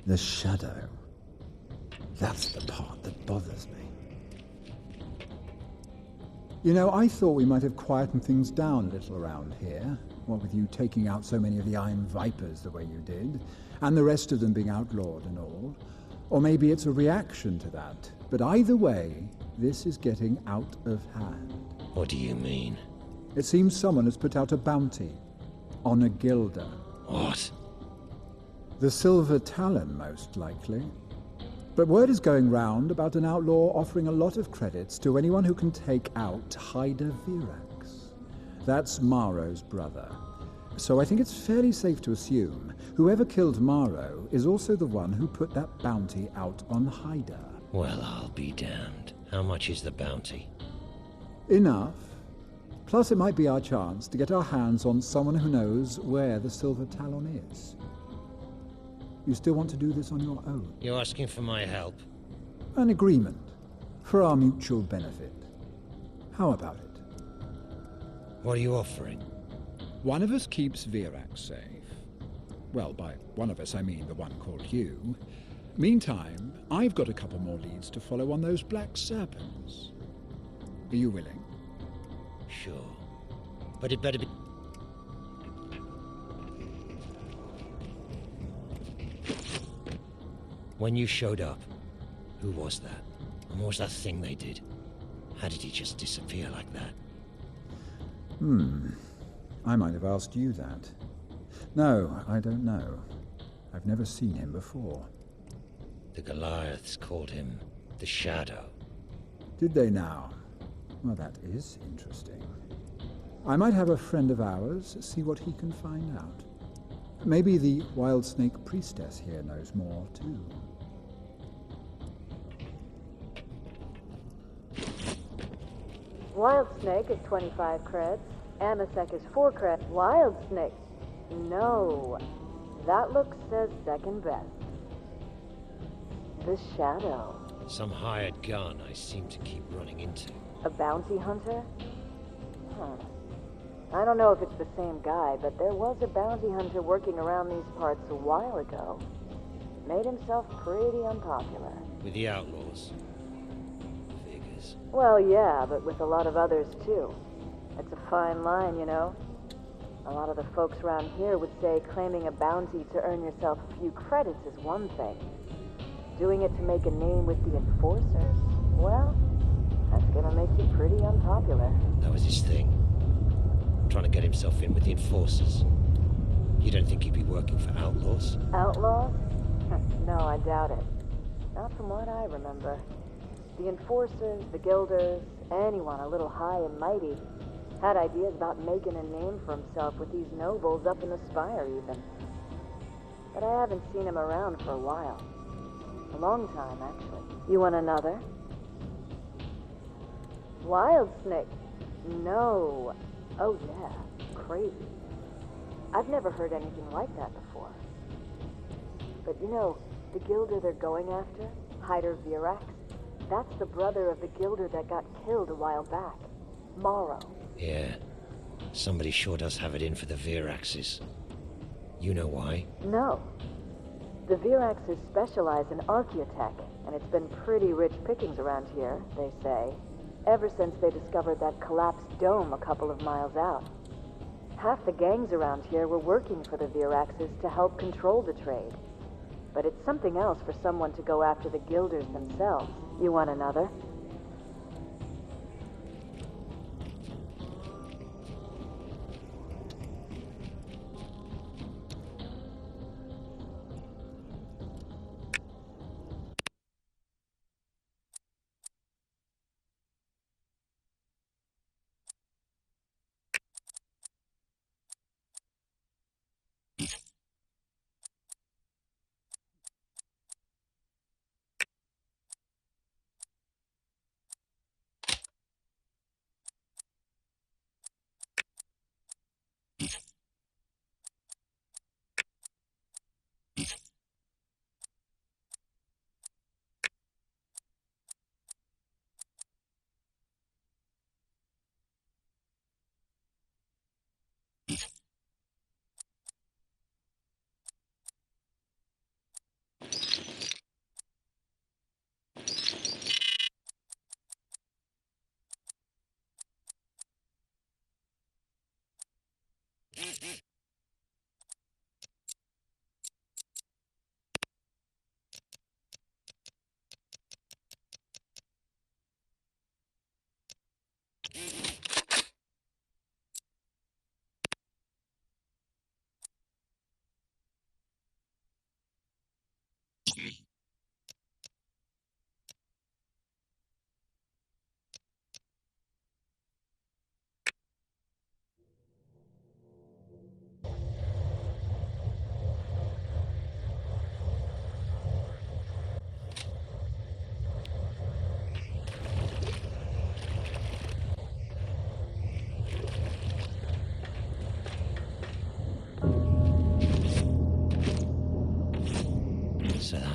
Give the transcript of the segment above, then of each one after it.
The shadow. That's the part that bothers me. You know, I thought we might have quietened things down a little around here. What with you taking out so many of the Iron Vipers the way you did, and the rest of them being outlawed and all. Or maybe it's a reaction to that. But either way, this is getting out of hand. What do you mean? It seems someone has put out a bounty on a Gilder. What? The Silver Talon, most likely. But word is going round about an outlaw offering a lot of credits to anyone who can take out Hyder Virax. That's Maro's brother. So I think it's fairly safe to assume whoever killed Maro is also the one who put that bounty out on Hyder. Well, I'll be damned. How much is the bounty? Enough. Plus it might be our chance to get our hands on someone who knows where the Silver Talon is. You still want to do this on your own? You're asking for my help? An agreement. For our mutual benefit. How about it? What are you offering? One of us keeps Virax safe. Well, by one of us, I mean the one called you. Meantime, I've got a couple more leads to follow on those black serpents. Are you willing? Sure. But it better be... When you showed up, who was that? And what was that thing they did? How did he just disappear like that? I might have asked you that. No, I don't know. I've never seen him before. The Goliaths called him the Shadow. Did they now? Well, that is interesting. I might have a friend of ours see what he can find out. Maybe the Wild Snake Priestess here knows more, too. Wild Snake is 25 creds. Amasek is 4 creds. Wild Snake? No. That looks says second best. The Shadow. Some hired gun I seem to keep running into. A bounty hunter? I don't know if it's the same guy, but there was a bounty hunter working around these parts a while ago. Made himself pretty unpopular. With the outlaws. Figures. Well, yeah, but with a lot of others, too. It's a fine line, you know? A lot of the folks around here would say claiming a bounty to earn yourself a few credits is one thing. Doing it to make a name with the enforcers, well, that's gonna make you pretty unpopular. That was his thing. Trying to get himself in with the enforcers. You don't think he'd be working for outlaws? Outlaws? No, I doubt it. Not from what I remember. The enforcers, the guilders, anyone a little high and mighty had ideas about making a name for himself with these nobles up in the spire, even. But I haven't seen him around for a while. A long time, actually. You want another? Wild Snake? No. Oh, yeah. Crazy. I've never heard anything like that before. But you know, the Gilder they're going after, Hyder Virax, that's the brother of the Gilder that got killed a while back. Maro. Yeah. Somebody sure does have it in for the Viraxes. You know why? No. The Viraxes specialize in archaeotech, and it's been pretty rich pickings around here, they say. Ever since they discovered that collapsed dome a couple of miles out. Half the gangs around here were working for the Viraxes to help control the trade. But it's something else for someone to go after the Guilders themselves. You want another?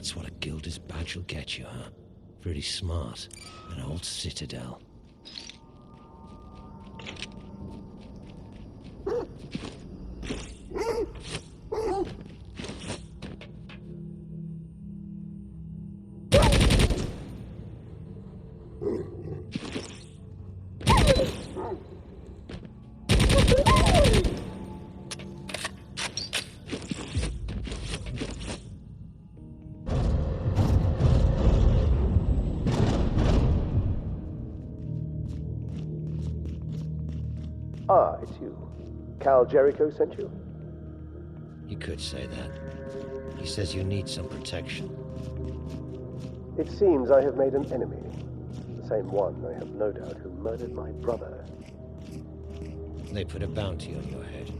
That's what a Guilder's badge will get you, huh? Pretty smart. An old citadel. Ah, it's you. Cal Jericho sent you? You could say that. He says you need some protection. It seems I have made an enemy. The same one, I have no doubt, who murdered my brother. They put a bounty on your head.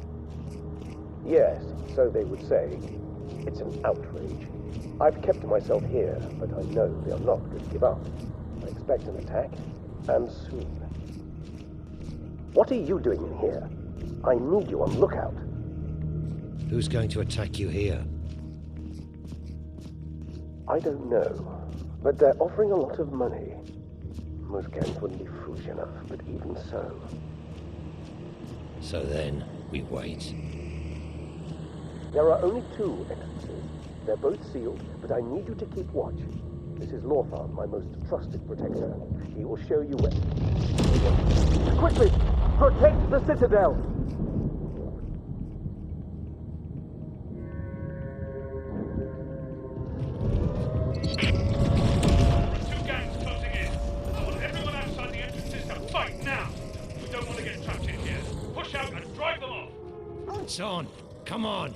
Yes, so they would say. It's an outrage. I've kept myself here, but I know they are not going to give up. I expect an attack, and soon. What are you doing in here? I need you on lookout. Who's going to attack you here? I don't know, but they're offering a lot of money. Most gangs wouldn't be foolish enough, but even so. So then, we wait. There are only 2 entrances. They're both sealed, but I need you to keep watch. This is Lawthar, my most trusted protector. He will show you where... Quickly! Protect the Citadel! Two gangs closing in. I want everyone outside the entrances to fight now. We don't want to get trapped in here. Push out and drive them off. It's on! Come on!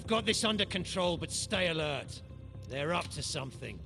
Got this under control, but stay alert. They're up to something.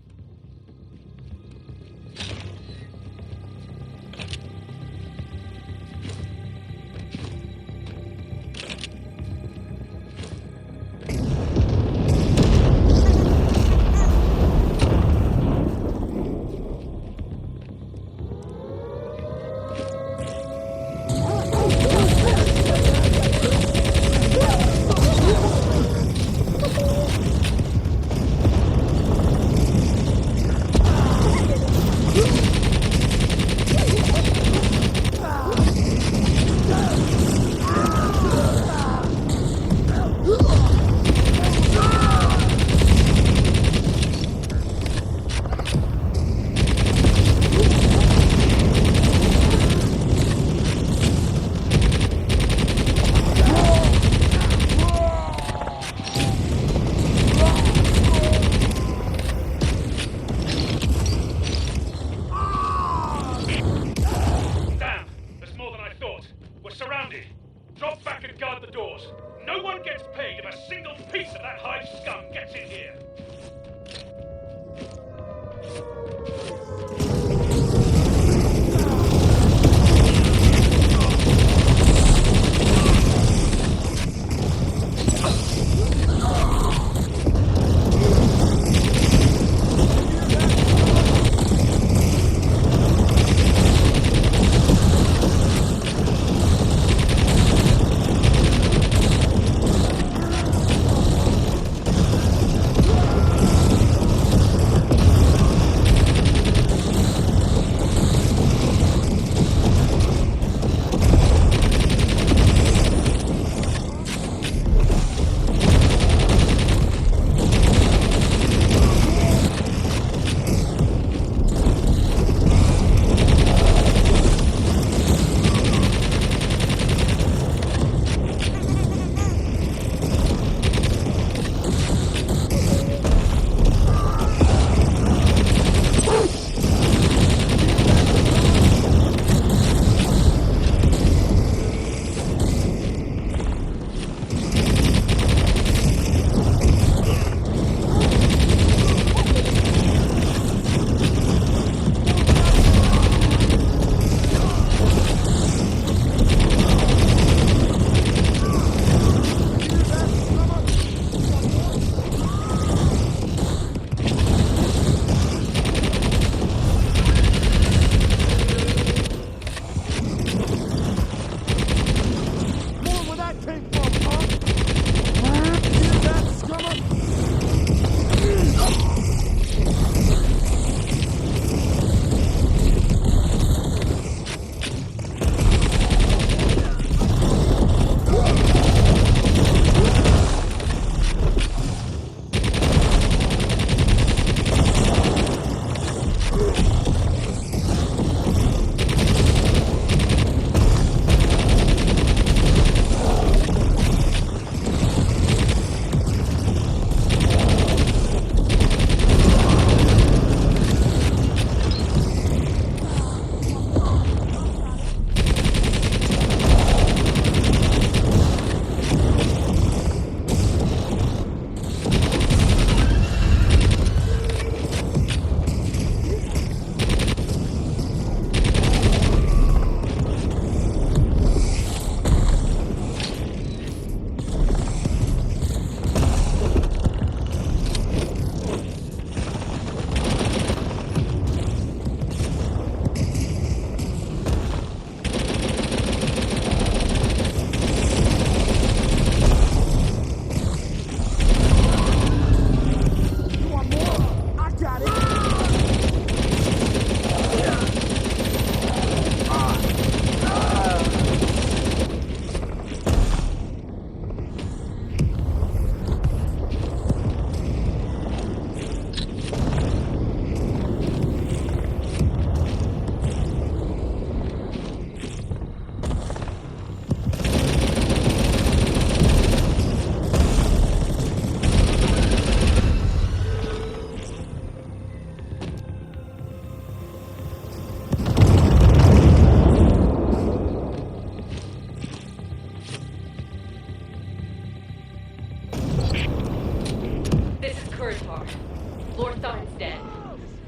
Lord Thorn's dead.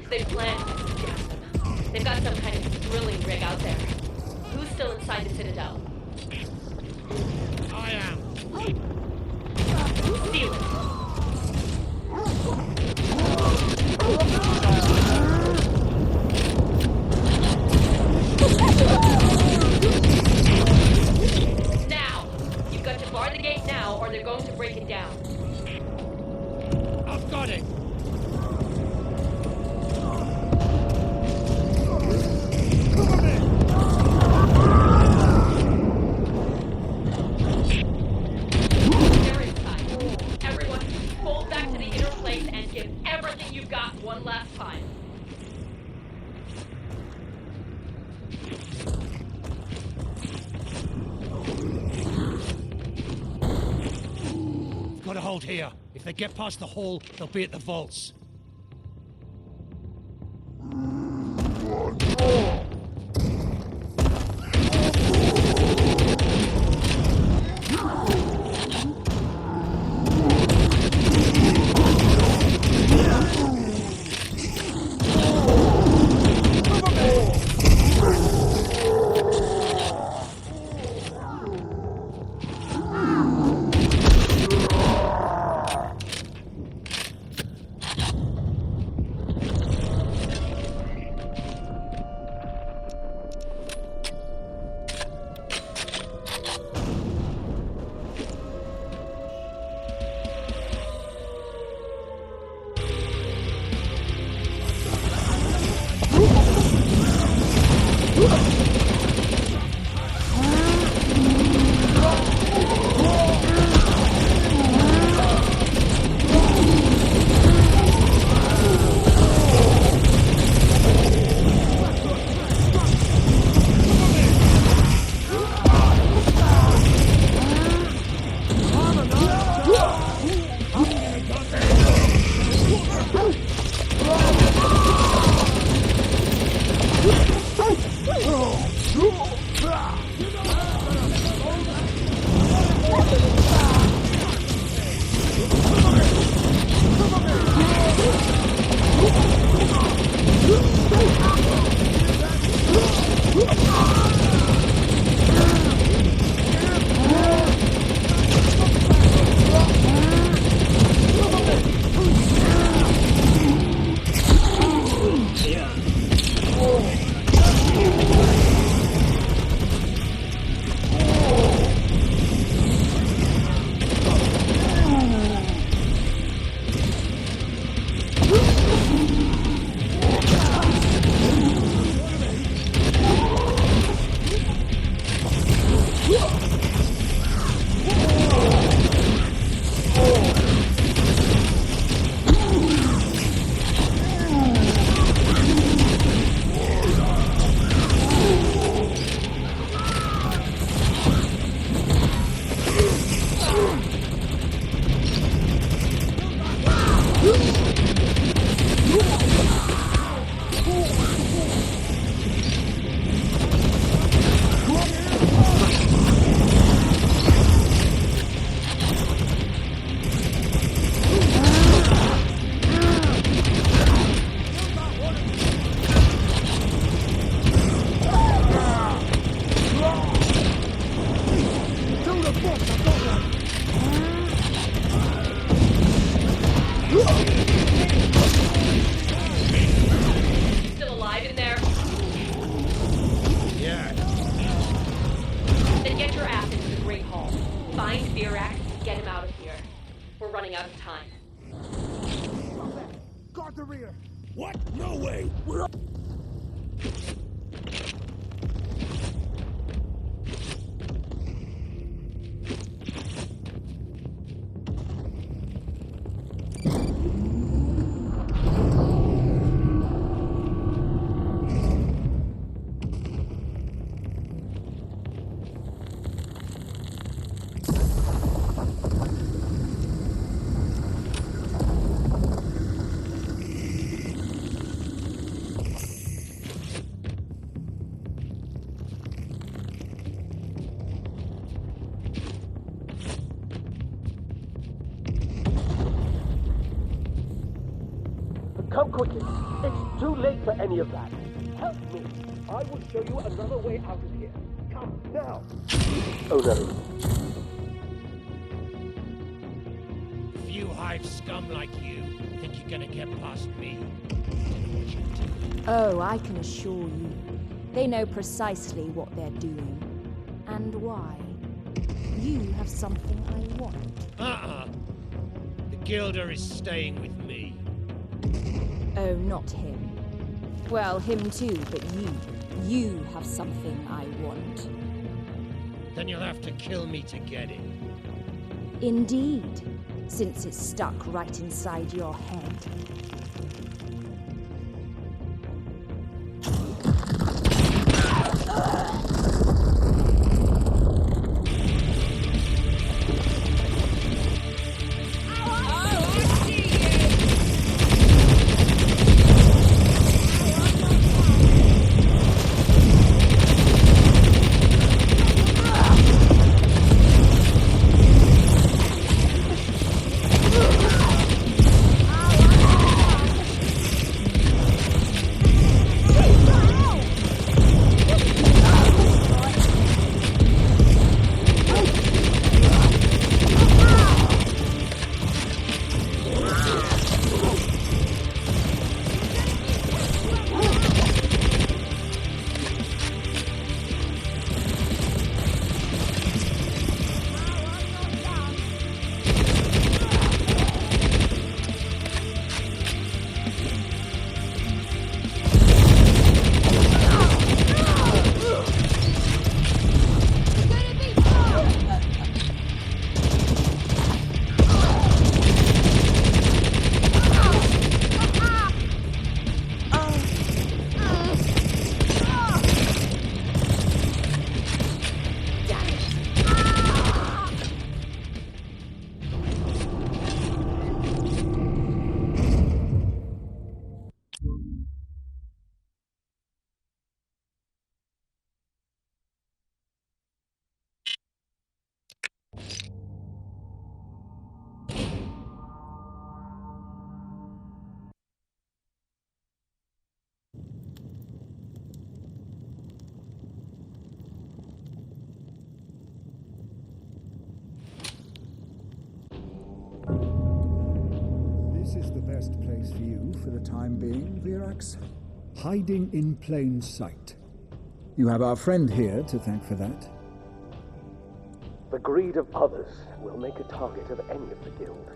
They've planned to gas him. They've got some kind of drilling rig out there. Who's still inside the Citadel? I am. Seal it. Now! You've got to bar the gate now, or they're going to break it down. I've got it. They're inside. Everyone, fold back to the inner place and give everything you've got one last time. Got to hold here. If they get past the hall, they'll be at the vaults. Still alive in there? Yeah. Then get your ass into the Great Hall. Find Virax and get him out of here. We're running out of time. Guard the rear! What? No way! We're up! Come quickly. It's too late for any of that. Help me. I will show you another way out of here. Come, now. Oh, no. Few hive scum like you think you're gonna get past me. Oh, I can assure you, they know precisely what they're doing. And why. You have something I want. The Gilder is staying with me. Oh, not him. Well, him too, but you. You have something I want. Then you'll have to kill me to get it. Indeed, since it's stuck right inside your head. This is the best place for you for the time being, Virax. Hiding in plain sight. You have our friend here to thank for that. The greed of others will make a target of any of the guild.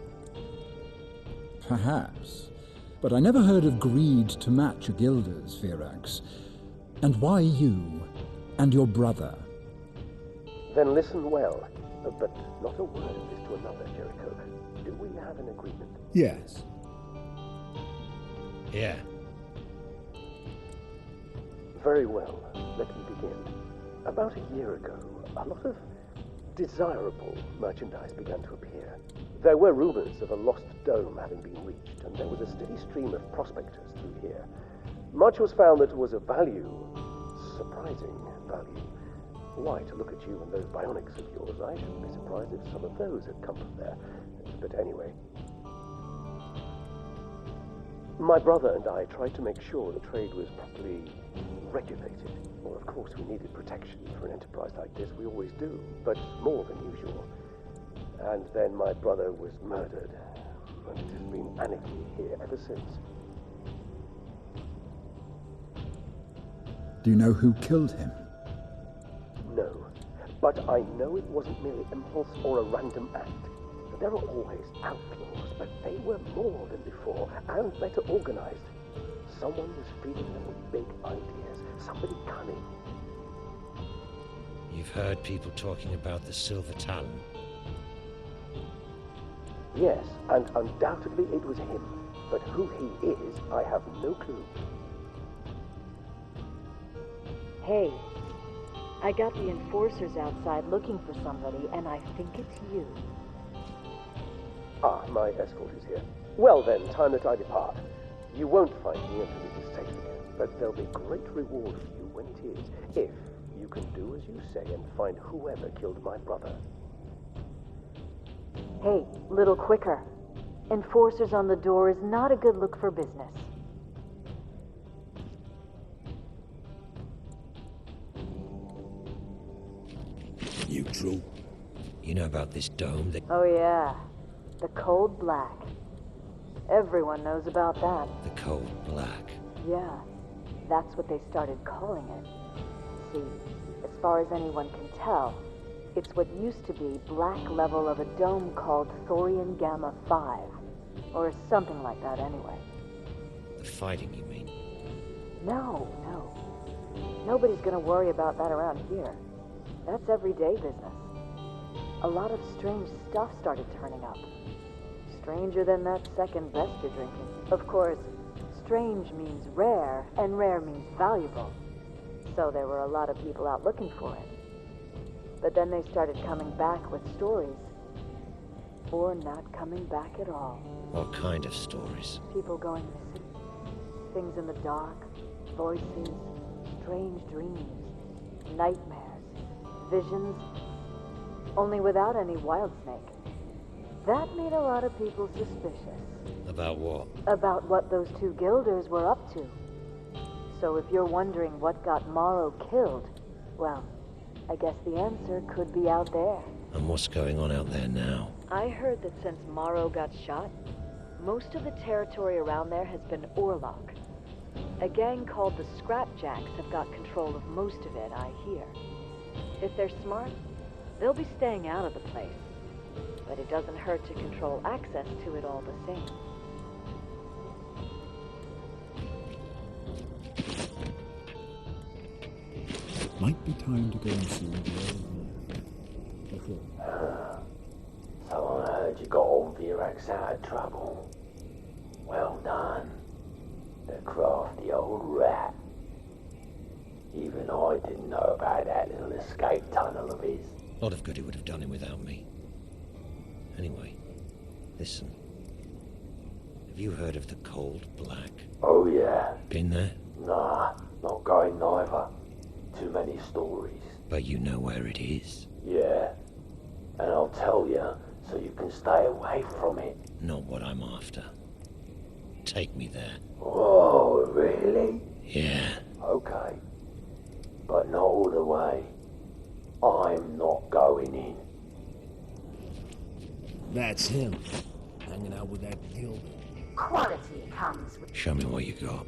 Perhaps. But I never heard of greed to match a Gilder's, Virax. And why you and your brother? Then listen well, but not a word of this to another, Jericho. Do we have an agreement? Yes. Yeah. Very well. Let me begin. About a year ago, a lot of desirable merchandise began to appear. There were rumors of a lost dome having been reached, and there was a steady stream of prospectors through here. Much was found that was of value, surprising value. Why, to look at you and those bionics of yours, I shouldn't be surprised if some of those had come from there. But anyway. My brother and I tried to make sure the trade was properly regulated. Well, of course, we needed protection for an enterprise like this. We always do, but more than usual. And then my brother was murdered. And it has been anarchy here ever since. Do you know who killed him? No, but I know it wasn't merely impulse or a random act. There are always outlaws, but they were more than before, and better organized. Someone was feeding them with big ideas, somebody cunning. You've heard people talking about the Silver Talon? Yes, and undoubtedly it was him. But who he is, I have no clue. Hey, I got the enforcers outside looking for somebody, and I think it's you. Ah, my escort is here. Well then, time that I depart. You won't find me until it is safe again, but there'll be great reward for you when it is, if you can do as you say and find whoever killed my brother. Hey, little quicker. Enforcers on the door is not a good look for business. Neutral. You know about this dome that... Oh yeah, the Cold Black. Everyone knows about that. The Cold Black. Yeah, that's what they started calling it. See, as far as anyone can tell, it's what used to be black level of a dome called Thorian Gamma 5. Or something like that anyway. The fighting, you mean? No. Nobody's gonna worry about that around here. That's everyday business. A lot of strange stuff started turning up. Stranger than that second best you're drinking. Of course, strange means rare, and rare means valuable. So there were a lot of people out looking for it. But then they started coming back with stories. Or not coming back at all. What kind of stories? People going missing. Things in the dark. Voices. Strange dreams. Nightmares. Visions. Only without any wild snake. That made a lot of people suspicious. About what? About what those two guilders were up to. So if you're wondering what got Morrow killed, well, I guess the answer could be out there. And what's going on out there now? I heard that since Morrow got shot, most of the territory around there has been Orlok. A gang called the Scrapjacks have got control of most of it, I hear. If they're smart, they'll be staying out of the place. But it doesn't hurt to control access to it all the same. Might be time to go and see the old man. So I heard you got all Virax out of trouble. Well done. The crafty old rat. Even I didn't know about that little escape tunnel of his. A lot of good he would have done him without me. Anyway, listen. Have you heard of the Cold Black? Oh yeah. Been there? Nah, not going neither. Too many stories. But you know where it is? Yeah. And I'll tell you, so you can stay away from it. Not what I'm after. Take me there. Oh, really? Yeah. Okay. But not all the way. I'm not going in. That's him. Hanging out with that guild. Quality comes with... Show me what you got.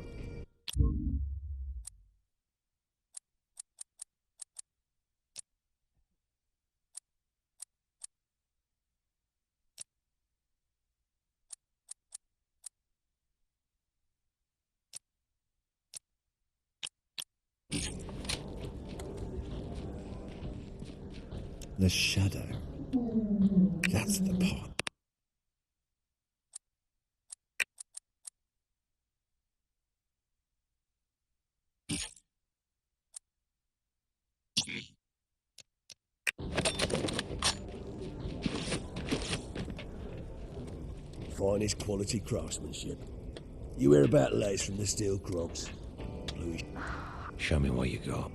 The shadow. That's the part. Finest quality craftsmanship. You hear about lace from the steel crops? Bluish. Show me what you got.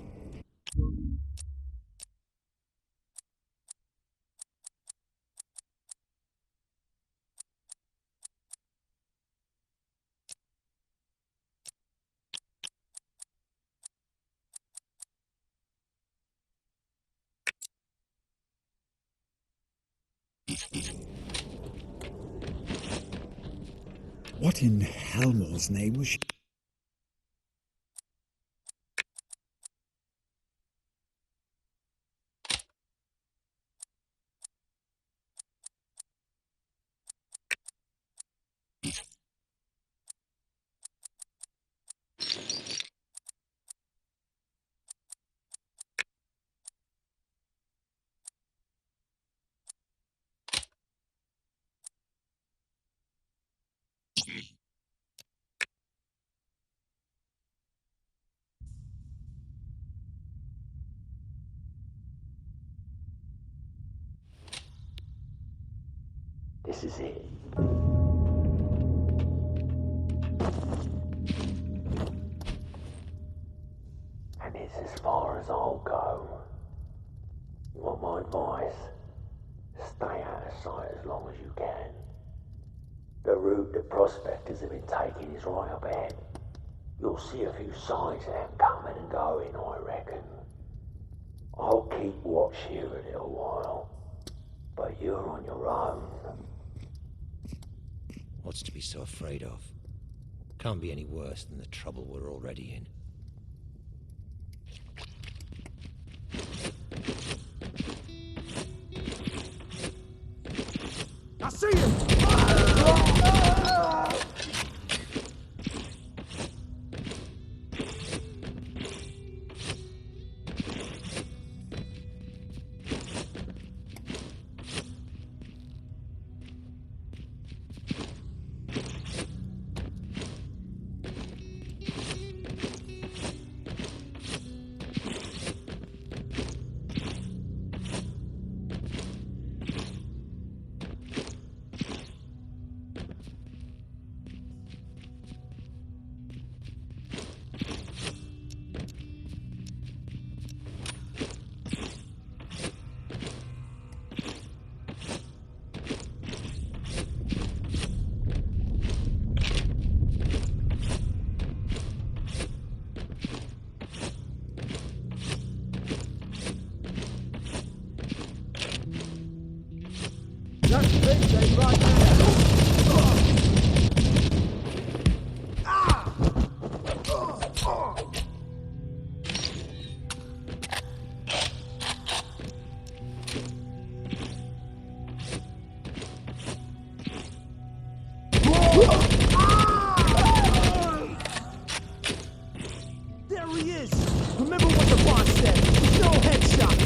What in Helmel's name was she? This is it. And it's as far as I'll go. You want my advice? Stay out of sight as long as you can. The route the prospectors have been taking is right up ahead. You'll see a few signs of them coming and going, I reckon. I'll keep watch here a little while, but you're on your own. What's to be so afraid of? Can't be any worse than the trouble we're already in. I see him! That's RowdyManeZane right there! There he is! Remember what the boss said! No headshots!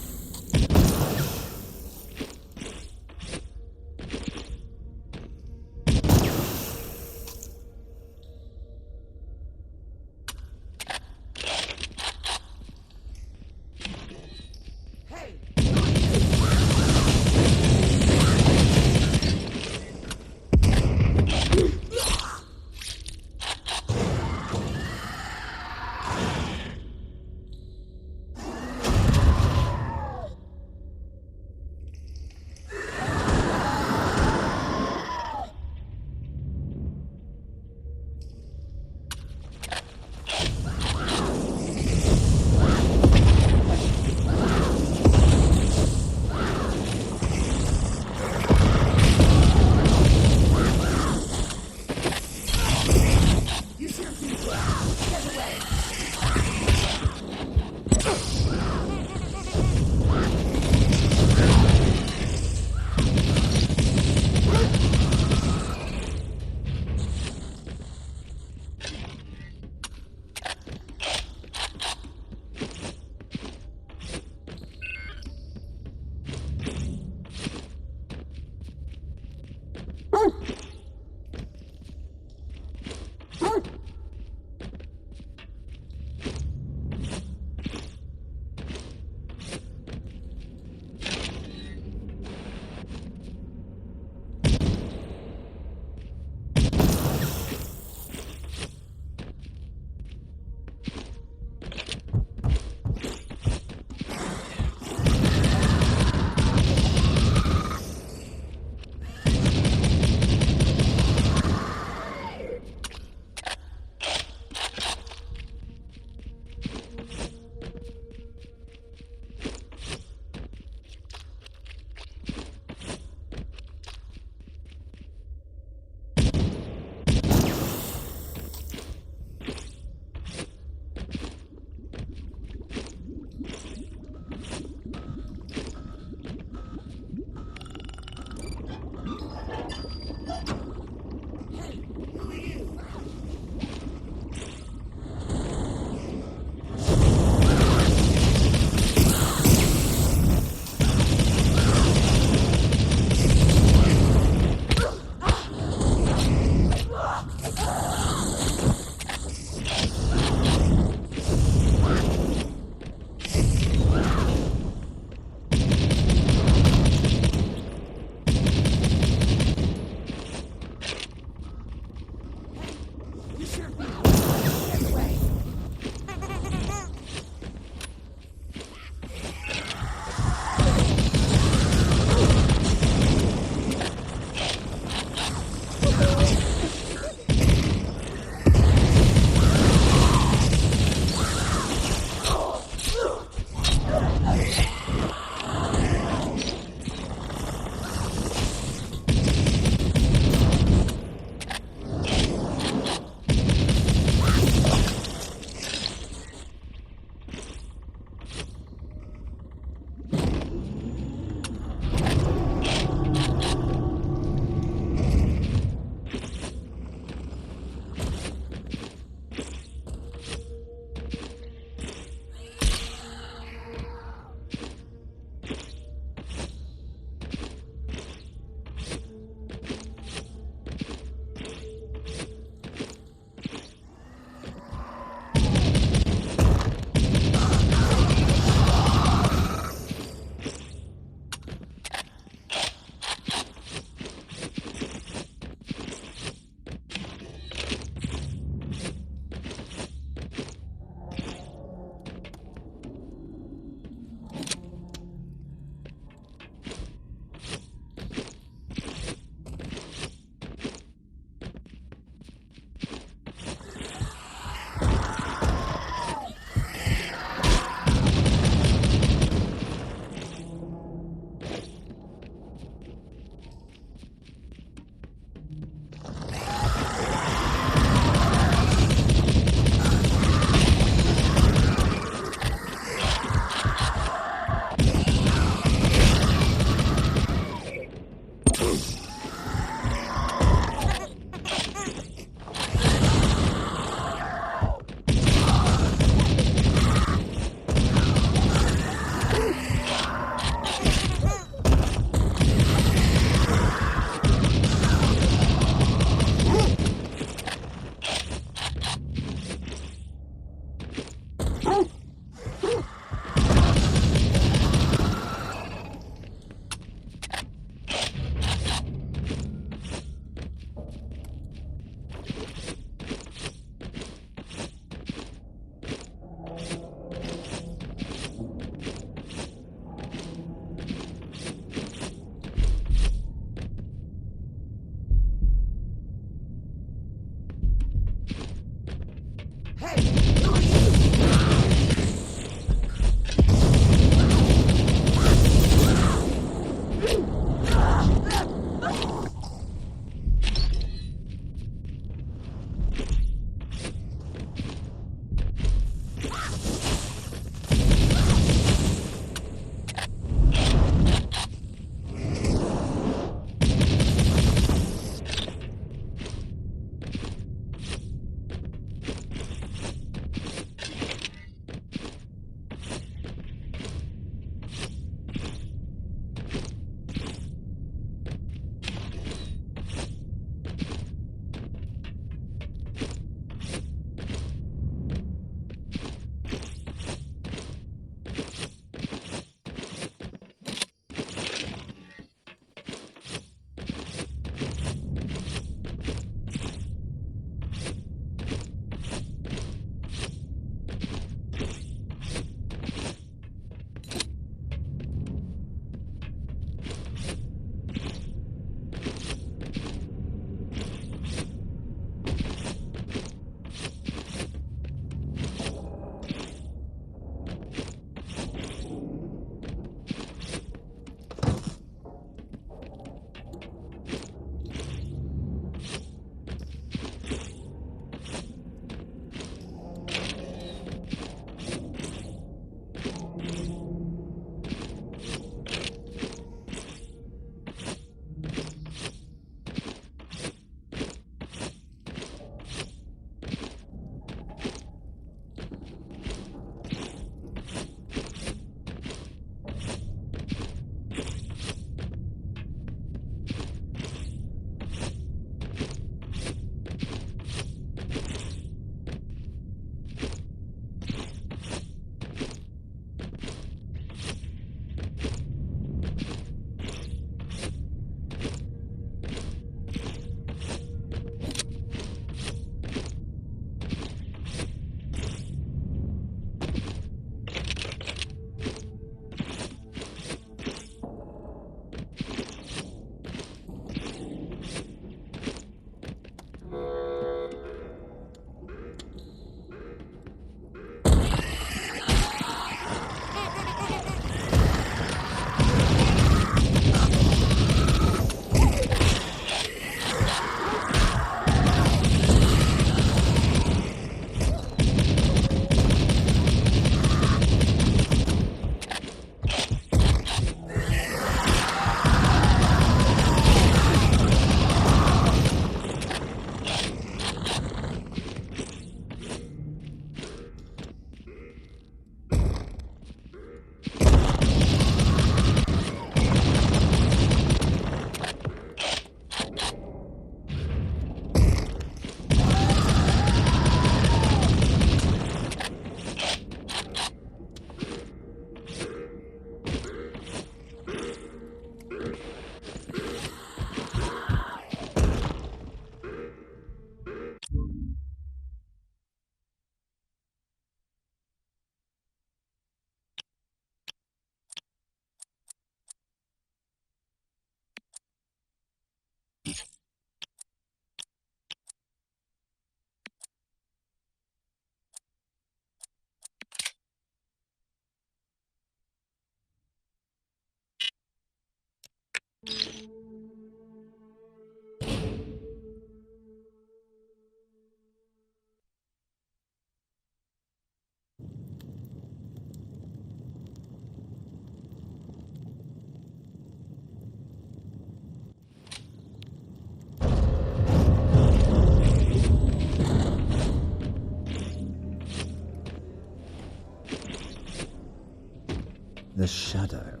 The shadow.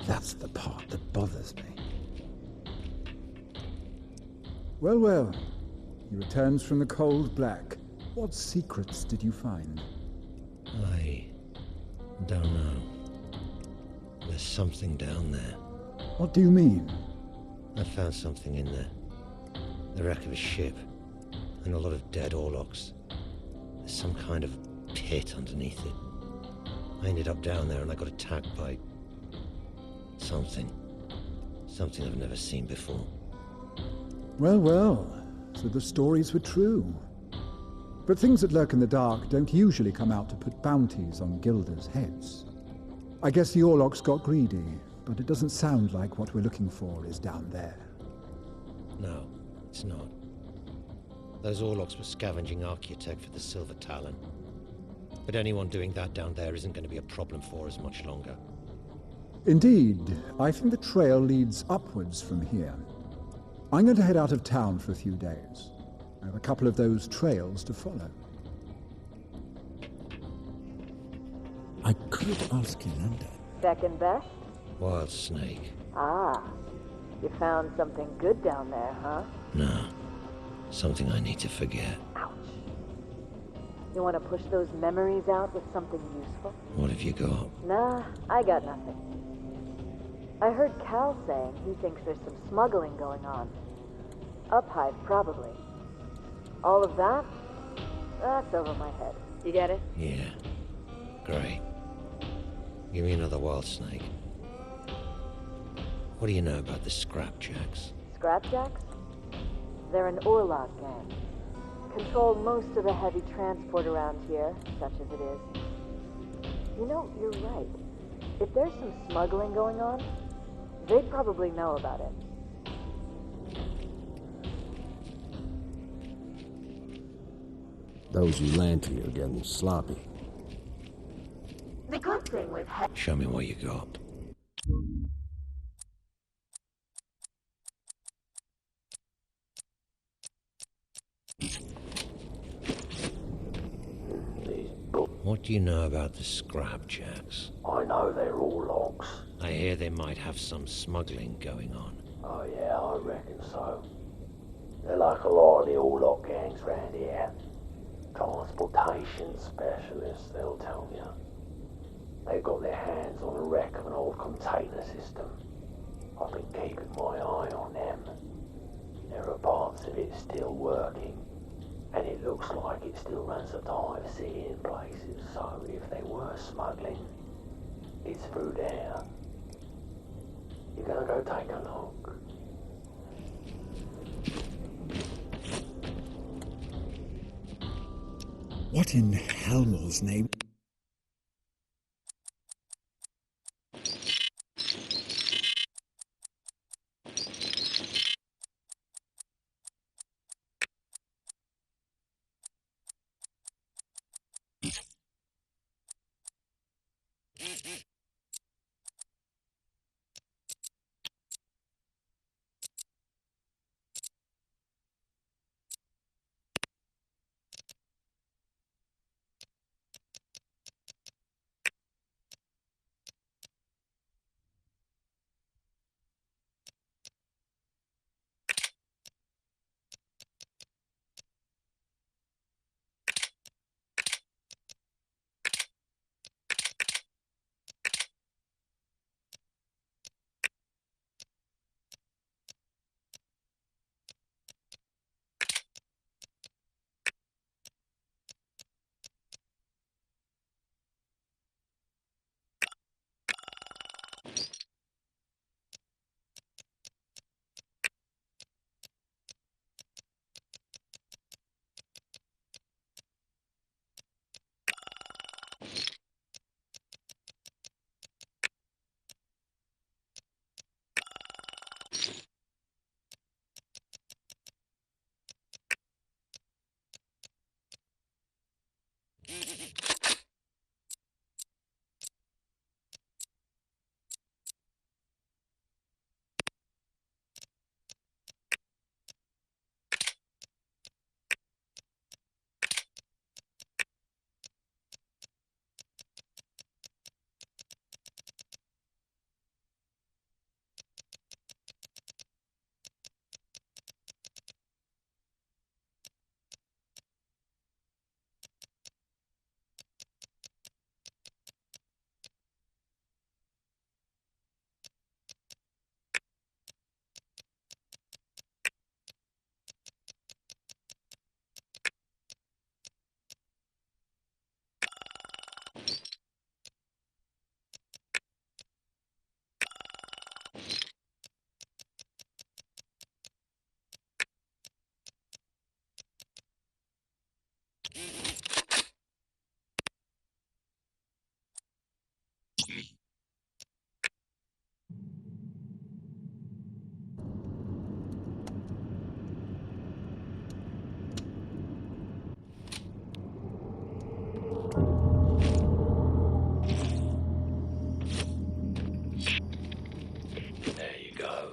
That's the part that bothers me. Well, well. He returns from the cold black. What secrets did you find? I don't know. There's something down there. What do you mean? I found something in there. The wreck of a ship. And a lot of dead Orlocks. There's some kind of pit underneath it. I ended up down there and I got attacked by... something. Something I've never seen before. Well, well. So the stories were true. But things that lurk in the dark don't usually come out to put bounties on Gilders' heads. I guess the Orlocks got greedy, but it doesn't sound like what we're looking for is down there. No, it's not. Those Orlocks were scavenging Archaeotech for the Silver Talon. But anyone doing that down there isn't going to be a problem for us much longer. Indeed, I think the trail leads upwards from here. I'm going to head out of town for a few days. I have a couple of those trails to follow. I could ask Yolanda. Second best? Wild snake. Ah, you found something good down there, huh? No. Something I need to forget. Ouch. You want to push those memories out with something useful? What have you got? Nah, I got nothing. I heard Cal saying he thinks there's some smuggling going on. Uphive, probably. All of that? That's over my head. You get it? Yeah. Great. Give me another wild snake. What do you know about the Scrapjacks? Scrapjacks? They're an Orlog gang. Control most of the heavy transport around here, such as it is. You know, you're right. If there's some smuggling going on, they'd probably know about it. Those Ulanti are getting sloppy. The good thing with Show me what you got. What do you know about the Scrapjacks? I know they're all locks. I hear they might have some smuggling going on. Oh yeah, I reckon so. They're like a lot of the all lock gangs round here. Transportation specialists, they'll tell you. They've got their hands on the wreck of an old container system. I've been keeping my eye on them. There are parts of it still working. And it looks like it still runs a dive sea in places, so if they were smuggling, it's through there. You're gonna go take a look. What in Helmel's name? There you go.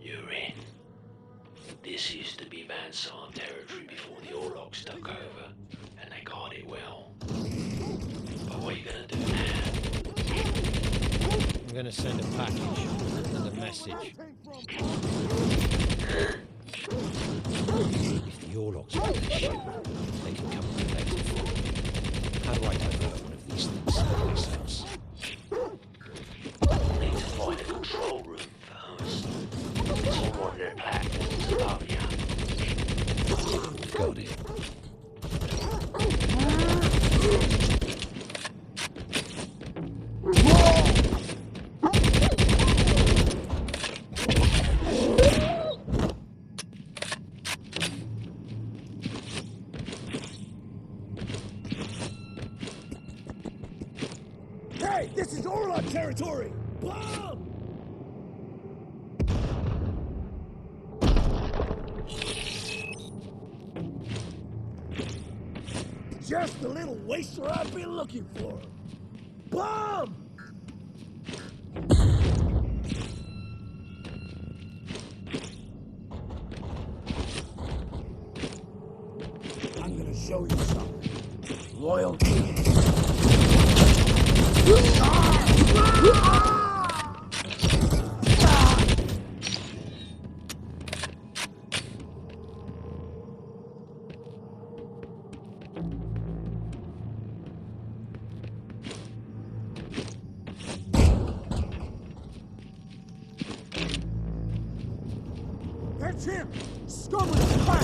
You're in. This used to be Mansard territory before the Orlocks took over, and they guard it well. But what are you gonna do now? I'm gonna send a package and a message. If the Orlocks want to shoot, they can come and collect it for me. How do I divert one of these things someplace else? You'll need to find a control room first. It's on one of their platforms above you. Got it. Hey, this is Orlok territory! Bomb! Just the little waster I've been looking for. Bomb! I'm gonna show you something. Loyalty. That's him! Scum with his back!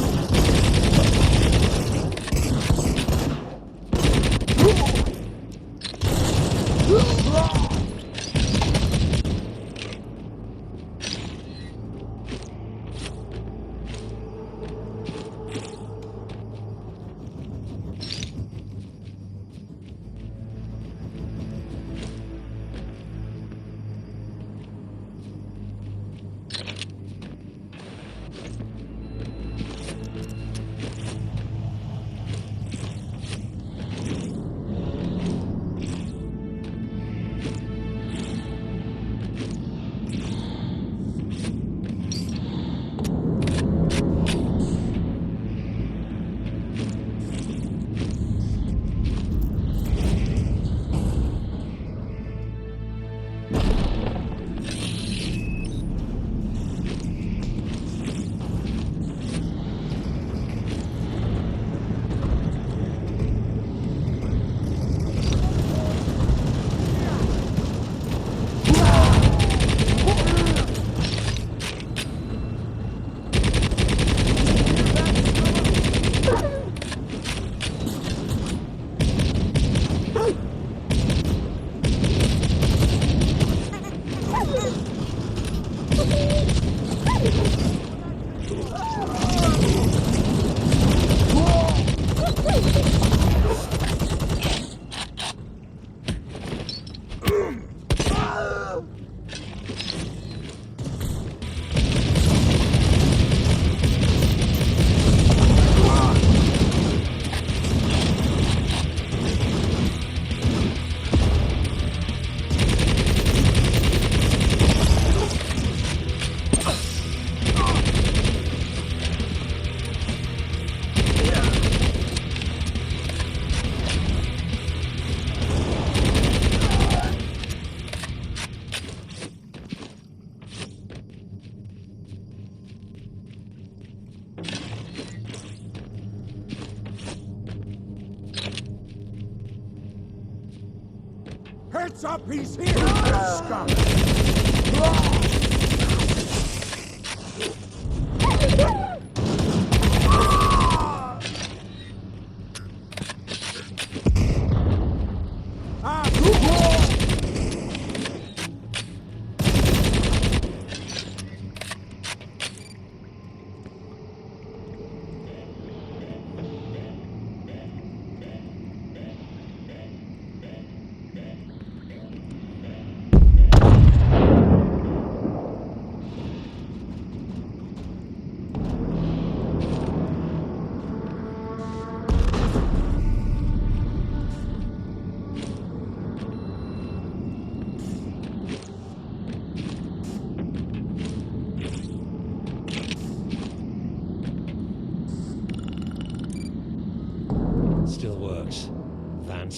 Heads up, he's here! Scum!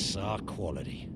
That's our quality.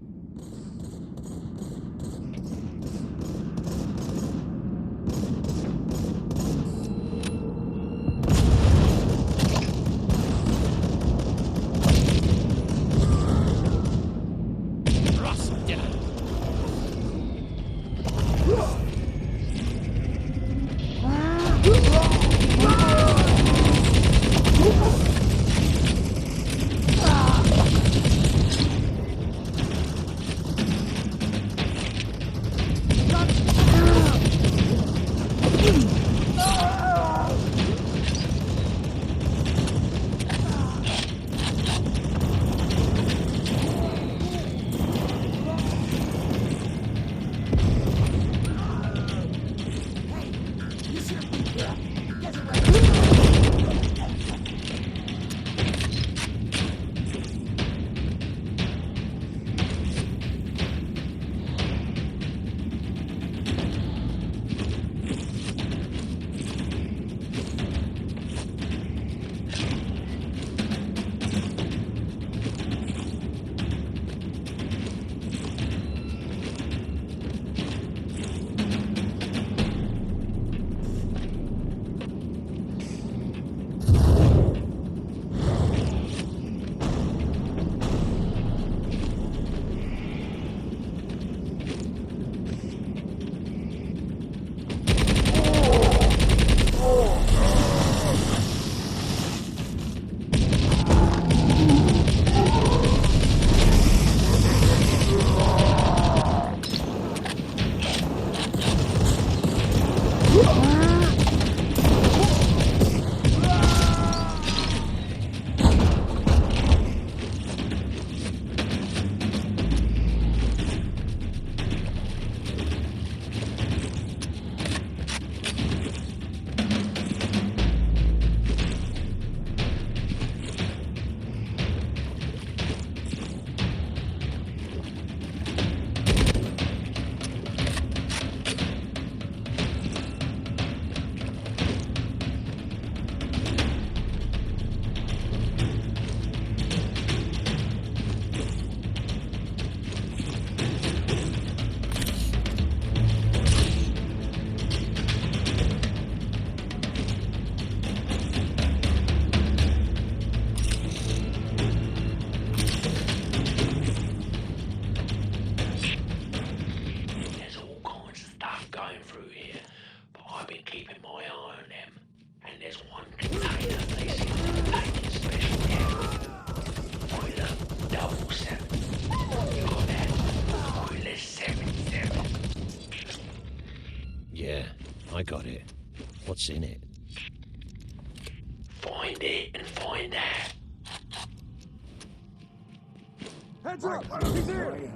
I got it. What's in it? Find it and find out. Heads up! He's here!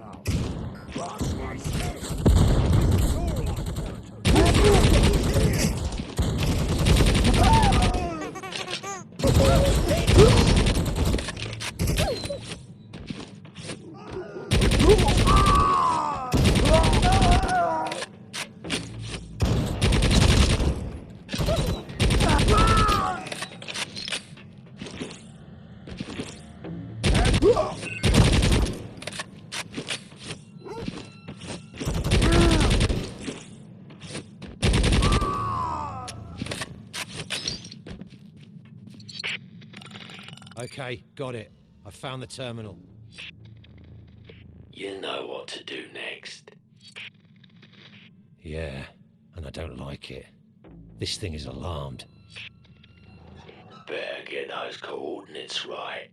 Okay, got it. I found the terminal. You know what to do next. Yeah, and I don't like it. This thing is alarmed. Better get those coordinates right.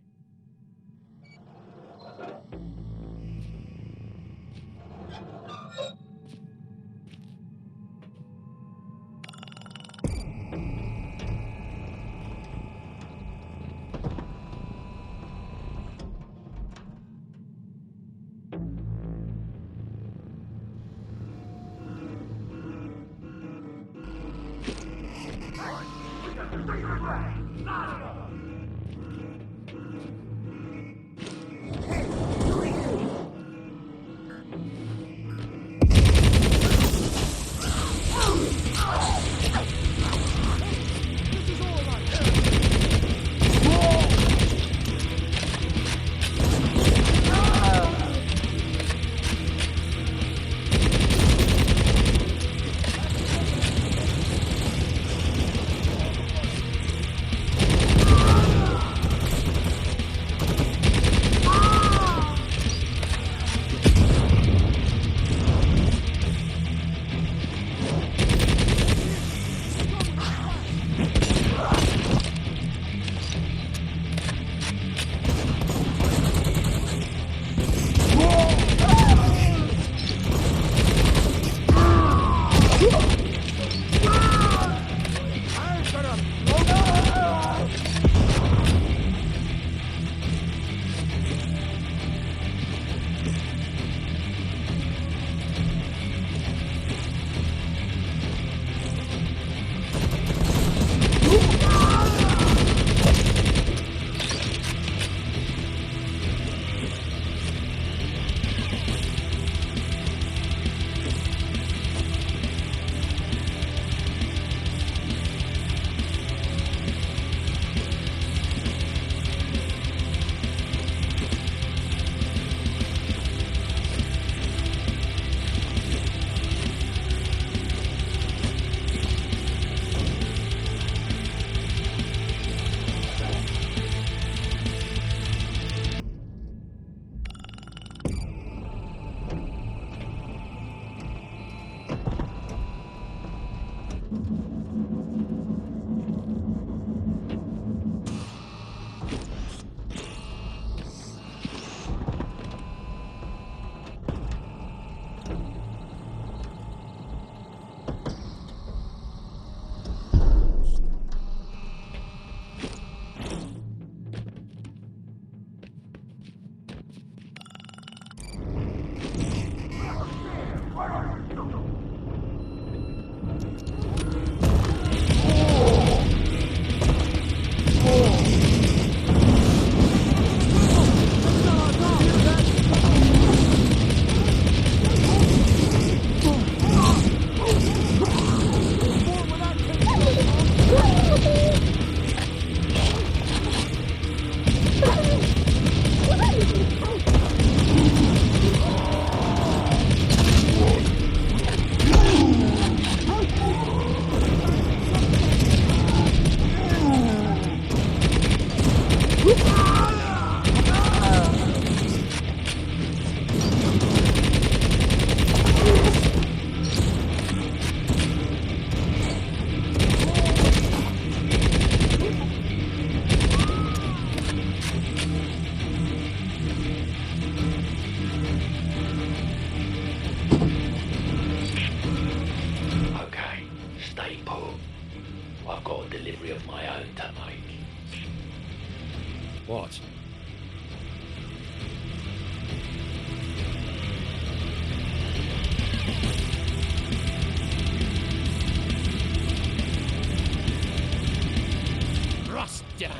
What? Rust down!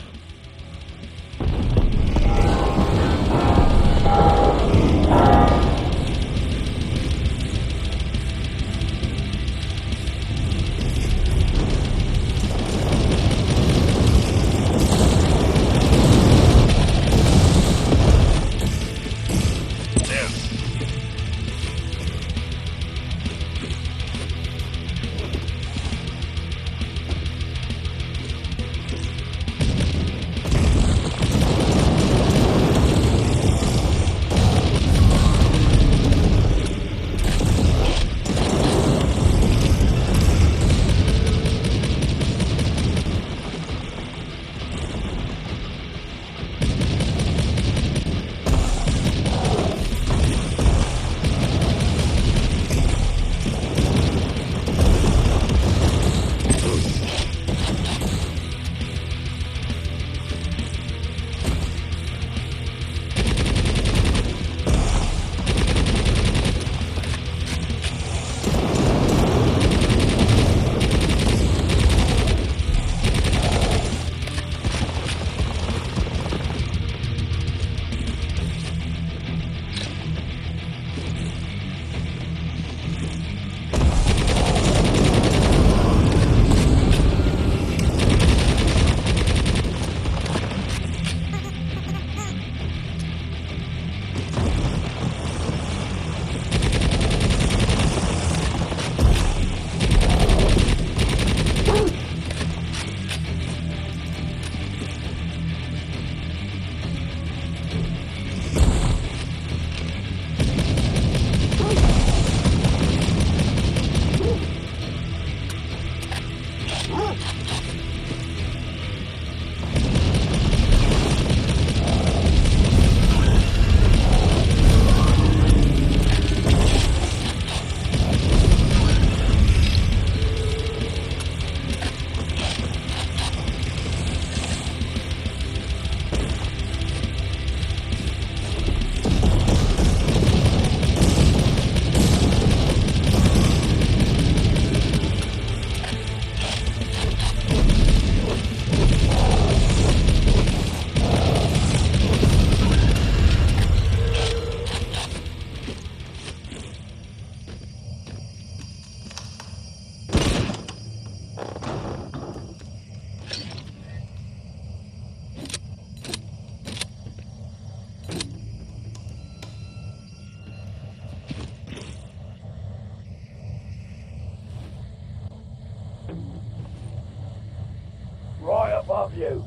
Right above you.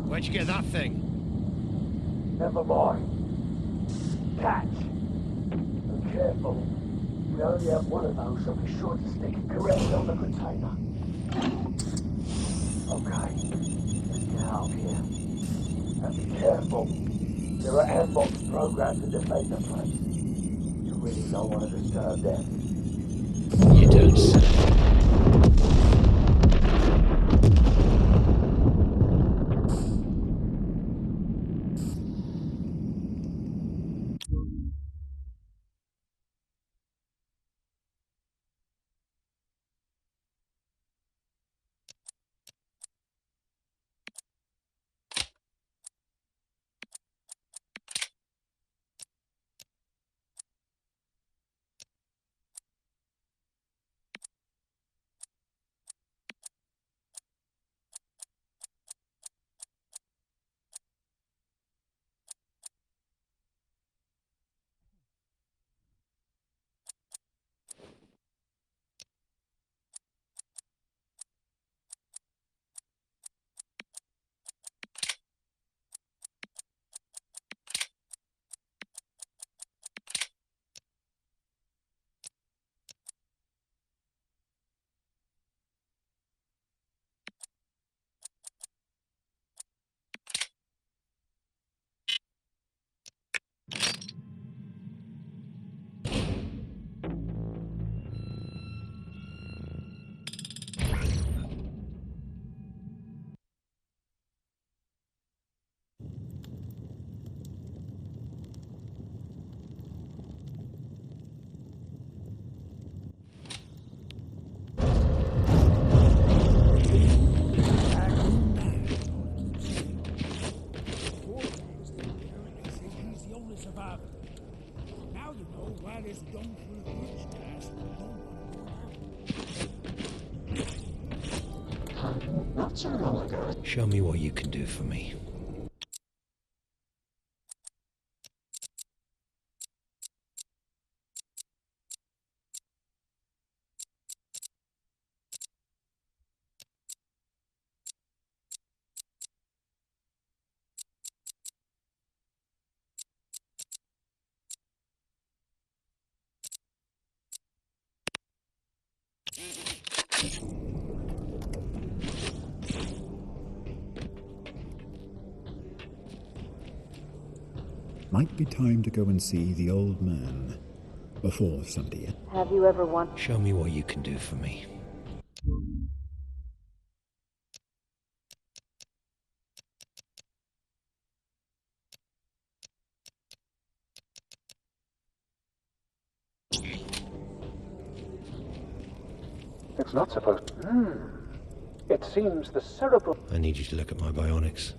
Where'd you get that thing? Never mind. Catch. Be careful. We only have one of those, so be sure to stick it correctly on the container. Okay. Let's get out of here. And be careful. There are ambush programs to defend the place. You really don't want to disturb them. Show me what you can do for me. Might be time to go and see the old man before somebody... Have you ever wanted... Show me what you can do for me. It's not supposed... It seems the cerebral... I need you to look at my bionics.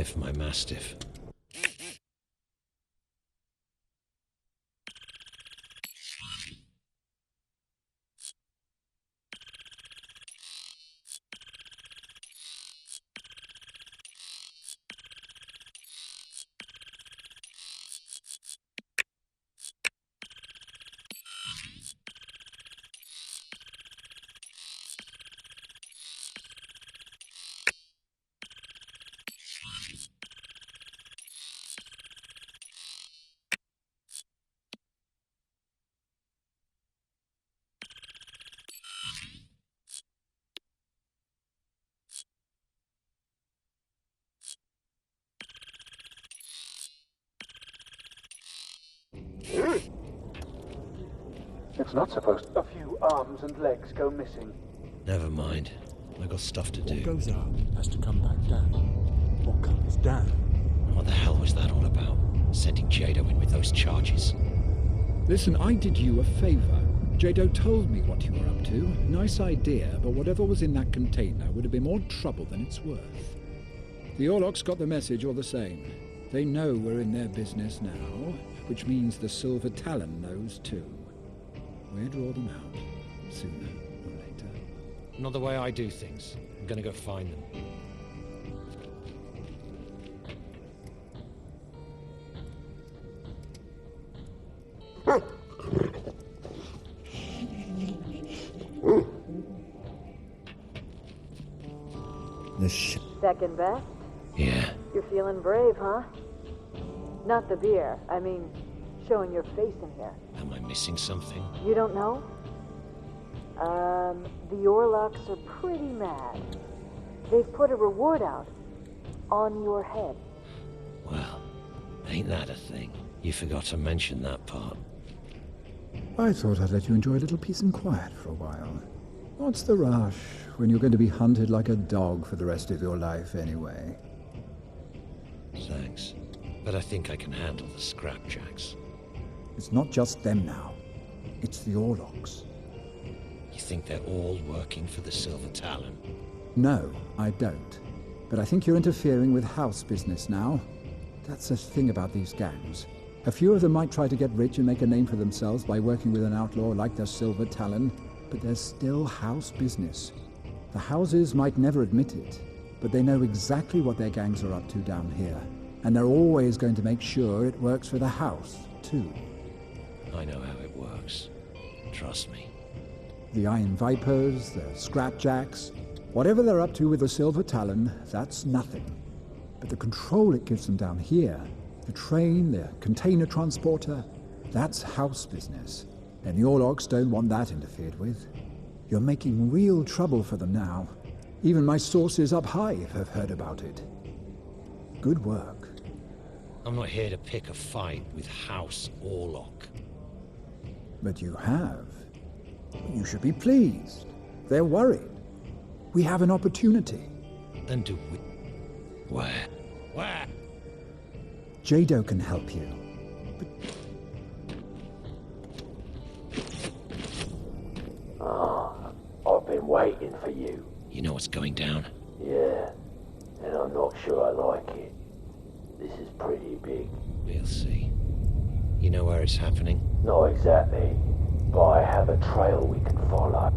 for my Mastiff. It's not supposed to. A few arms and legs go missing. Never mind. I got stuff to do. What goes up has to come back down. What comes down? What the hell was that all about? Sending Jado in with those charges? Listen, I did you a favor. Jado told me what you were up to. Nice idea, but whatever was in that container would have been more trouble than it's worth. The Orlocks got the message all the same. They know we're in their business now, which means the Silver Talon knows too. We'll draw them out, sooner or later. Not the way I do things. I'm gonna go find them. Second best? Yeah. You're feeling brave, huh? Not the beer. I mean, showing your face in here. Am I missing something? You don't know? The Orlocks are pretty mad. They've put a reward out. On your head. Well, ain't that a thing? You forgot to mention that part. I thought I'd let you enjoy a little peace and quiet for a while. What's the rush when you're going to be hunted like a dog for the rest of your life anyway? Thanks. But I think I can handle the scrapjacks. It's not just them now. It's the Orlocks. You think they're all working for the Silver Talon? No, I don't. But I think you're interfering with house business now. That's the thing about these gangs. A few of them might try to get rich and make a name for themselves by working with an outlaw like the Silver Talon, but there's still house business. The houses might never admit it, but they know exactly what their gangs are up to down here, and they're always going to make sure it works for the house, too. I know how it works. Trust me. The Iron Vipers, the Scrapjacks, whatever they're up to with the Silver Talon, that's nothing. But the control it gives them down here, the train, the container transporter, that's house business. And the Orlocks don't want that interfered with. You're making real trouble for them now. Even my sources up high have heard about it. Good work. I'm not here to pick a fight with House Orlock. But you have. You should be pleased. They're worried. We have an opportunity. And do we... Where? Where? Jado can help you. But... I've been waiting for you. You know what's going down? Yeah, and I'm not sure I like it. This is pretty big. We'll see. You know where it's happening? Not exactly, but I have a trail we can follow.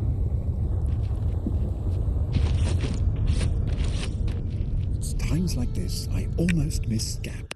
It's times like this I almost miss Gap.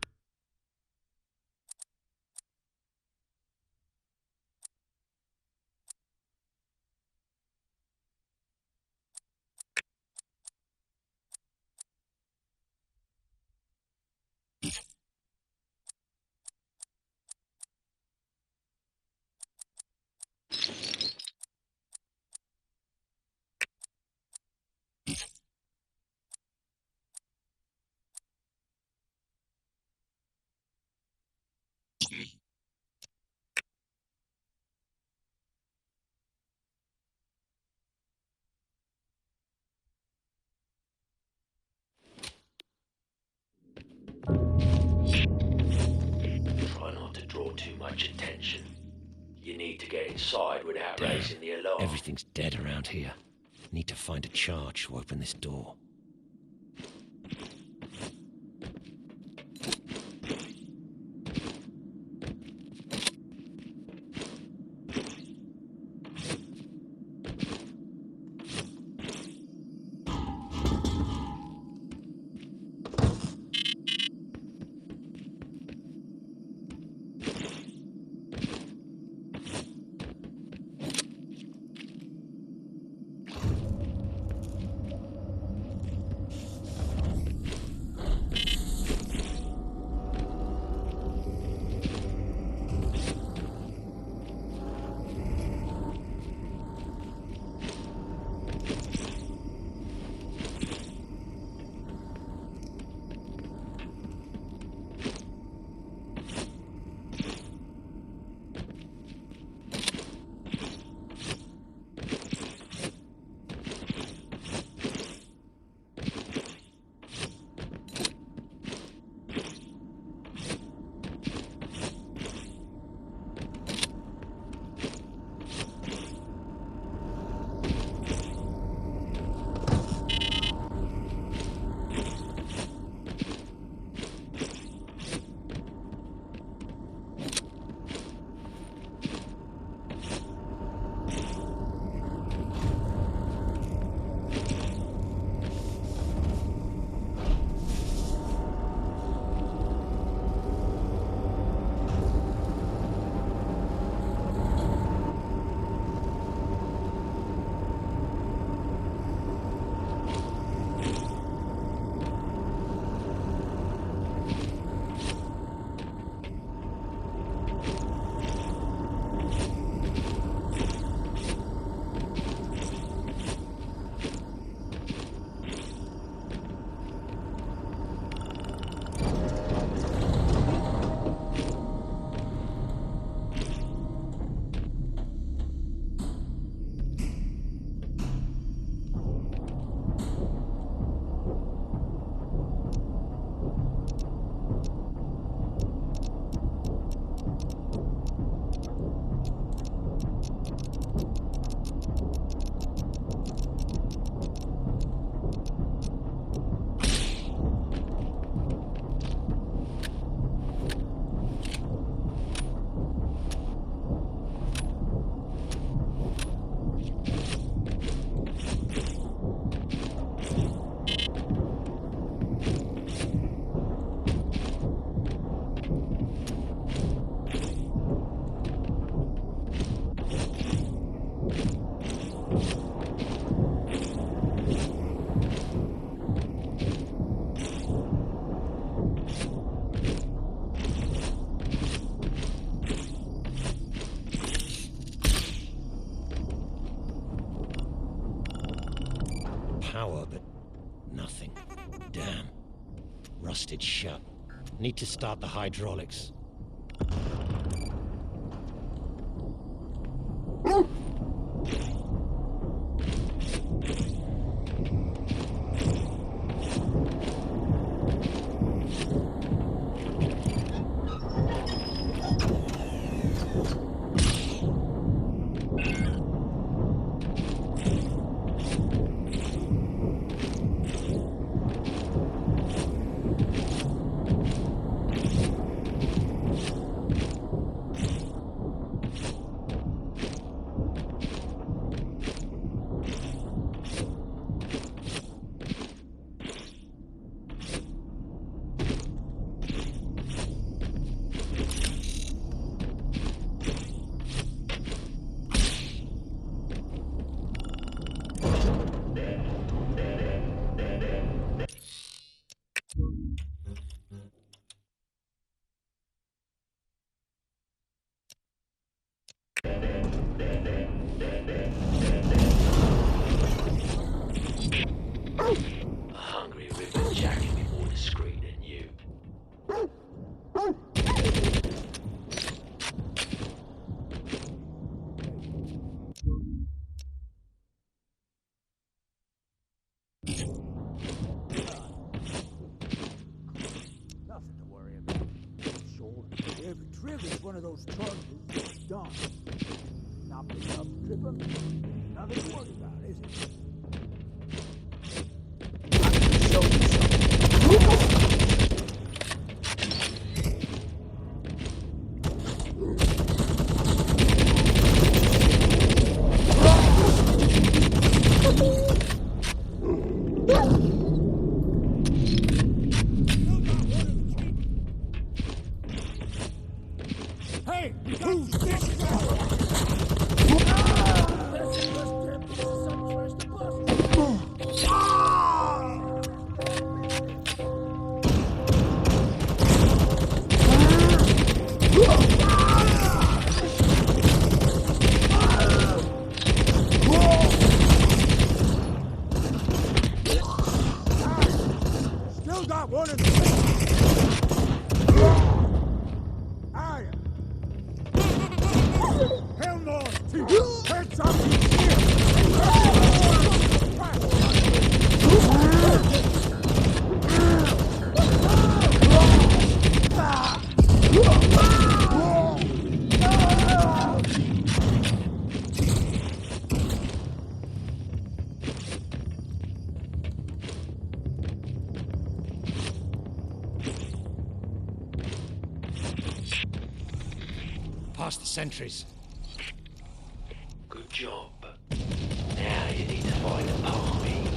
Try not to draw too much attention. You need to get inside without raising the alarm. Everything's dead around here. Need to find a charge to open this door. power, but nothing. Damn. Rusted shut. Need to start the hydraulics. Hungry river jacket be more discreet than you. Nothing to worry about. Sure, every trip is one of those charges. It's done. Not big enough to trip them. Nothing to worry about, is it? I can show you Hey, who's this guy? Still got one of them. Hell no! Heads up! Past the sentries. Good job. Now you need to find a army.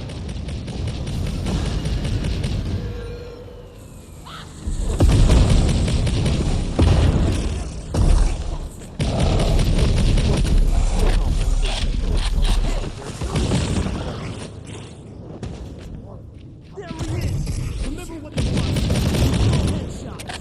There he is! Remember what the was? Headshots!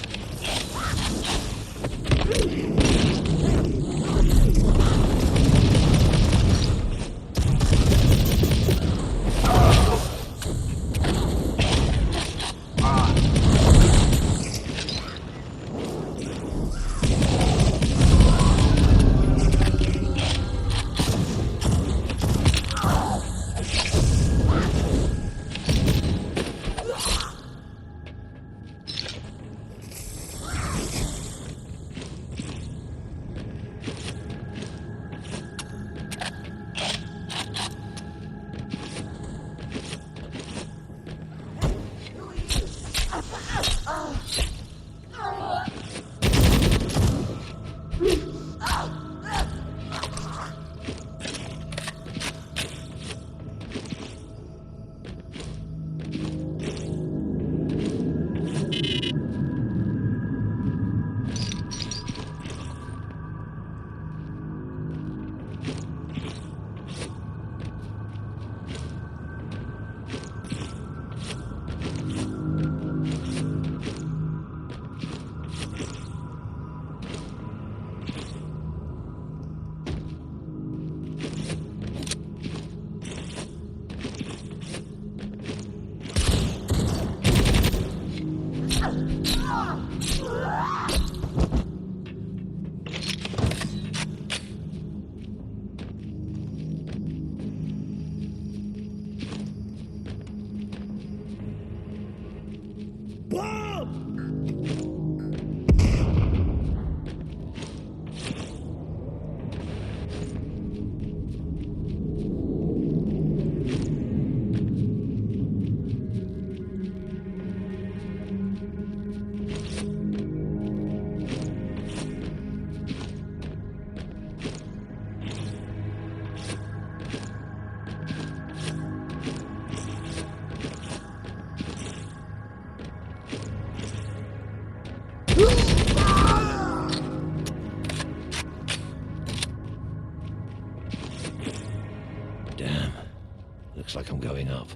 Looks like I'm going up.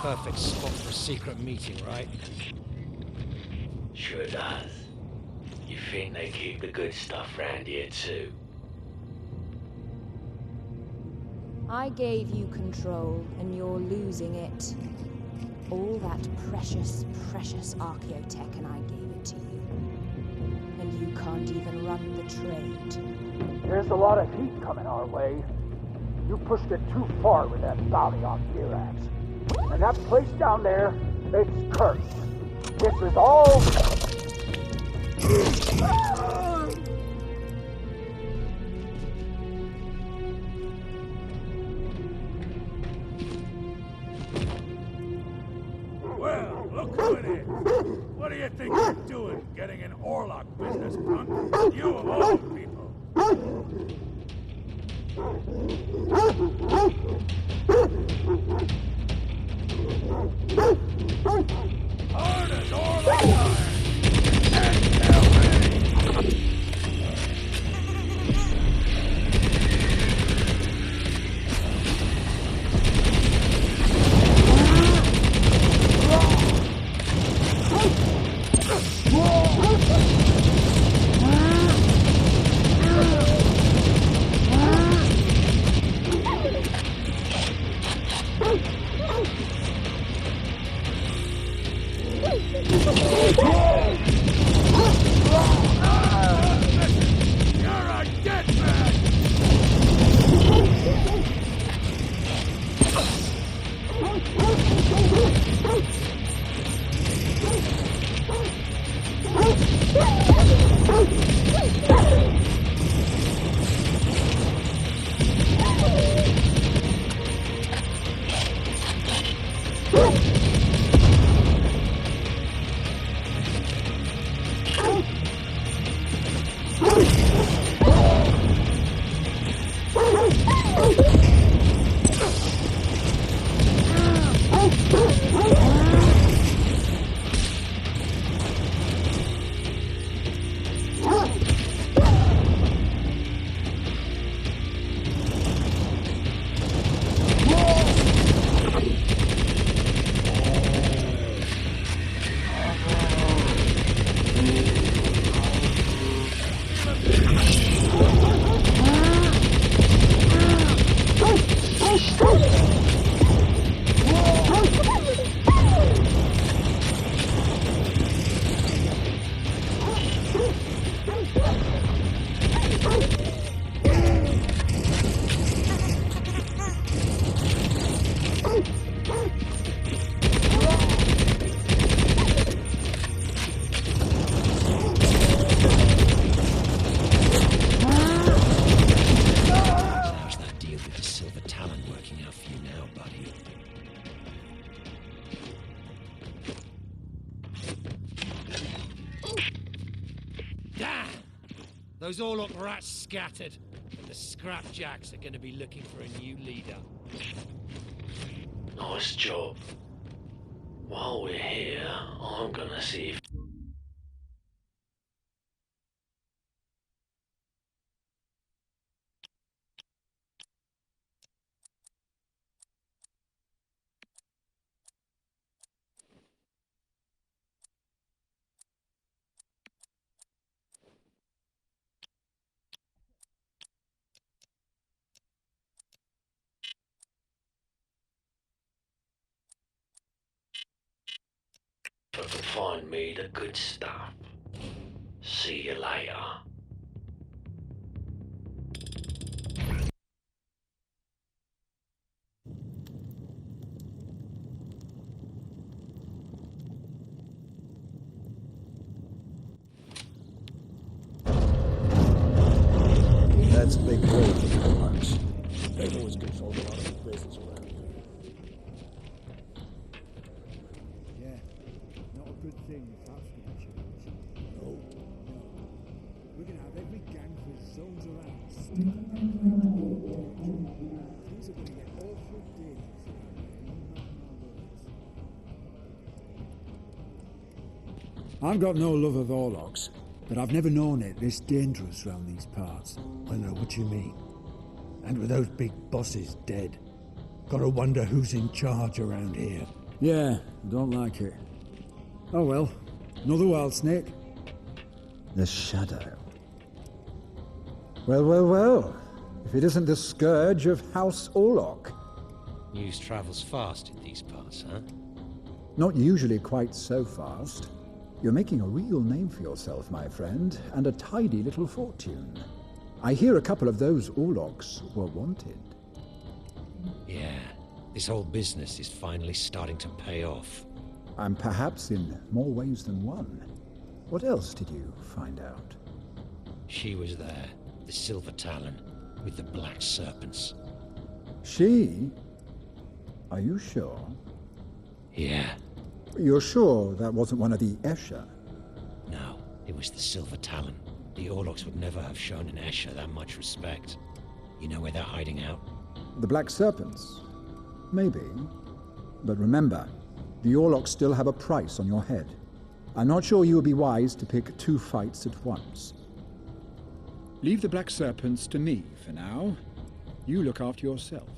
Perfect spot for a secret meeting, right? Sure does. You think they keep the good stuff round here too? I gave you control, and you're losing it. All that precious, precious archaeotech, and I gave it to you. And you can't even run the trade. There's a lot of heat coming our way. You pushed it too far with that bounty on Virax. And that place down there, it's cursed. This is all... Well, look who it is. What do you think you're doing, getting in Orlok business, punk? You of all people. Hard as Orlok iron. And tell me. Orlok rats scattered, and the Scrapjacks are going to be looking for a new leader. Nice job. While we're here, I'm gonna see if... can find me the good stuff. See you later. That's big road for once. They've always controlled a lot of the business around here. Yeah, not a good thing if that's going to change. No. We're going to have every gang for zones around sticking their claim to all territory. Things are going to get awful dangerous around here, no matter my words. I've got no love of Orloks, but I've never known it this dangerous round these parts. I know what you mean. And with those big bosses dead, gotta wonder who's in charge around here. Yeah, don't like it. Oh well, another wild snake. The Shadow. Well, well, well. If it isn't the scourge of House Orlok. News travels fast in these parts, huh? Not usually quite so fast. You're making a real name for yourself, my friend, and a tidy little fortune. I hear a couple of those Orloks were wanted. Yeah, this whole business is finally starting to pay off. And perhaps in more ways than one. What else did you find out? She was there, the Silver Talon, with the Black Serpents. She? Are you sure? Yeah. You're sure that wasn't one of the Escher? No, it was the Silver Talon. The Orloks would never have shown an Escher that much respect. You know where they're hiding out? The Black Serpents? Maybe. But remember, the Orloks still have a price on your head. I'm not sure you would be wise to pick two fights at once. Leave the Black Serpents to me for now. You look after yourself.